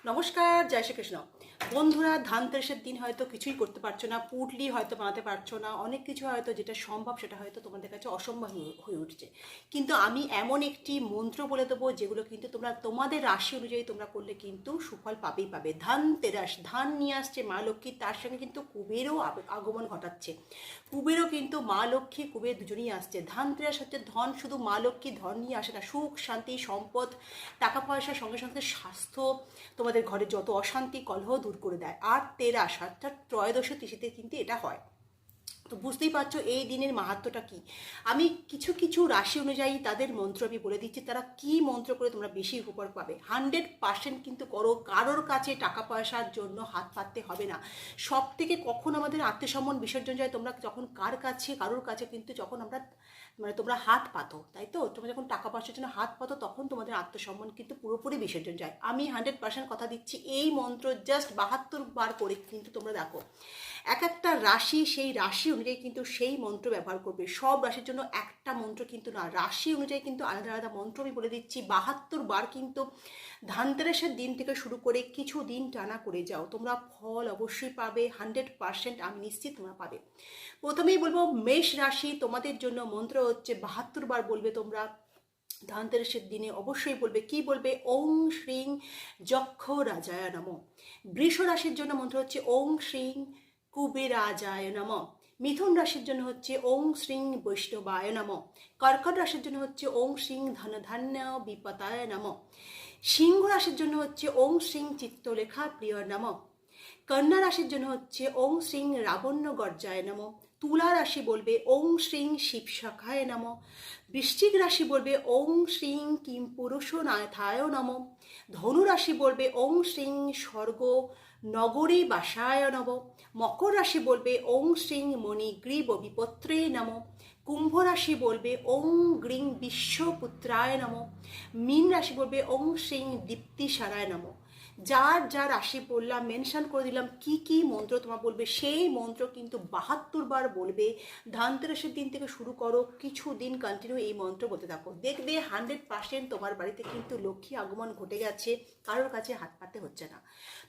নমস্কার, জয় শ্রীকৃষ্ণ। বন্ধুরা, ধানতেরাসের দিন হয়তো কিছুই করতে পারছো না, পুটলি হয়তো বানাতে পারছো না, অনেক কিছু হয়তো যেটা সম্ভব সেটা হয়তো তোমাদের কাছে অসম্ভব হয়ে উঠছে। কিন্তু আমি এমন একটি মন্ত্র বলে দেবো যেগুলো কিন্তু তোমরা তোমাদের রাশি অনুযায়ী তোমরা করলে কিন্তু সুফল পাবেই পাবে। ধানতেরাস, ধান নিয়ে আসছে মা লক্ষ্মী, তার সঙ্গে কিন্তু কুবেরও আগমন ঘটাচ্ছে। কুবেরও কিন্তু মা লক্ষ্মী কুবের দুজনেই আসছে। ধানতেরাস হচ্ছে ধন, শুধু মা লক্ষ্মী ধন নিয়ে আসে না, সুখ শান্তি সম্পদ টাকা পয়সার সঙ্গে সঙ্গে স্বাস্থ্য, তোমাদের ঘরে যত অশান্তি কলহ দূর করে দেয়। আর তেরাস অর্থাৎ ত্রয়োদশী তিথিতে কিন্তু এটা হয়। তো বুঝতেই পারছো এই দিনের মাহাত্ম্যটা কি। আমি কিছু কিছু রাশি অনুযায়ী তাদের মন্ত্র আমি বলে দিচ্ছি, তারা কি মন্ত্র করে তোমরা বেশি উপকার পাবে। 100% কিন্তু করো, কারোর কাছে টাকা পয়সার জন্য হাত পাততে হবে না। সব থেকে কখন আমাদের আত্মসম্মান বিসর্জন যায়, তোমরা যখন কারোর কাছে কিন্তু যখন আমরা তোমরা হাত পাতো, তাই তো, তোমরা যখন টাকা পয়সার জন্য হাত পাতো তখন তোমাদের আত্মসম্মান কিন্তু পুরোপুরি বিসর্জন যায়। আমি 100% কথা দিচ্ছি, এই মন্ত্র জাস্ট 72 বার করে কিন্তু তোমরা দেখো। এক একটা রাশি, সেই রাশি অনুযায়ী কিন্তু সেই মন্ত্র ব্যবহার করবে। সব রাশির জন্য একটা মন্ত্র কিন্তু না, রাশি অনুযায়ী কিন্তু আলাদা আলাদা মন্ত্র আমি বলে দিচ্ছি। 72 বার কিন্তু ধানতেরাসের দিন থেকে শুরু করে কিছু দিন টানা করে যাও, তোমরা ফল অবশ্যই পাবে। 100% আমি নিশ্চিত তোমরা পাবে। প্রথমেই বলবো মেষ রাশি, তোমাদের জন্য মন্ত্র হচ্ছে 72 বার বলবে তোমরা ধানতেরাসের দিনে। অবশ্যই বলবে, কি বলবে? ওং শ্রীং যক্ষ রাজায় নম। বৃষ রাশির জন্য মন্ত্র হচ্ছে ওং শ্রীং কুবেরাজায় নম। মিথুন রাশির জন্য হচ্ছে ওং শ্রীং বৈষ্ণবায় নম। কর্কট রাশির জন্য হচ্ছে ওং শ্রীং ধনধান্য বিপতায় নম। সিংহ রাশির জন্য হচ্ছে ওং শ্রীং চিত্তলেখা প্রিয় নম। কন্যা রাশির জন্য হচ্ছে ওং শ্রীং রাবণ্য গর্জায় নম। তুলা রাশি বলবে ওং শ্রীং শিবশাখায় নম। বৃশ্চিক রাশি বলবে ওং শ্রীং কিম পুরুষ নাথায় নম। ধনু রাশি বলবে ওং শ্রীং স্বর্গ নগরী বাসায় নম। মকর রাশি বলবে ওং শ্রীং মণিগ্রীব বিপত্রে নম। কুম্ভ রাশি বলবে ওং গ্রিং বিশ্বপুত্রায় নম। মীন রাশি বলবে ওং শ্রীং দীপ্তিসারায় নম। যার যা রাশি বললাম, মেনশন করে দিলাম কি কি মন্ত্র তোমার বলবে, সেই মন্ত্র কিন্তু 72 বার বলবে। ধানতেরাসের দিন থেকে শুরু করো, কিছু দিন কন্টিনিউ এই মন্ত্র বলতে থাকো, দেখবে 100% তোমার বাড়িতে কিন্তু লক্ষ্মী আগমন ঘটে গেছে, কারোর কাছে হাত পাততে হচ্ছে না।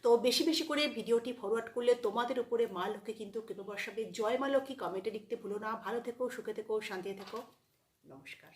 তো বেশি বেশি করে ভিডিওটি ফরওয়ার্ড করলে তোমাদের উপরে মা লক্ষ্মী কিন্তু কৃপা বর্ষাবে। জয় মা লক্ষ্মী কমেন্টে লিখতে ভুলো না। ভালো থেকো, সুখে থেকো, শান্তিতে থেকো। নমস্কার।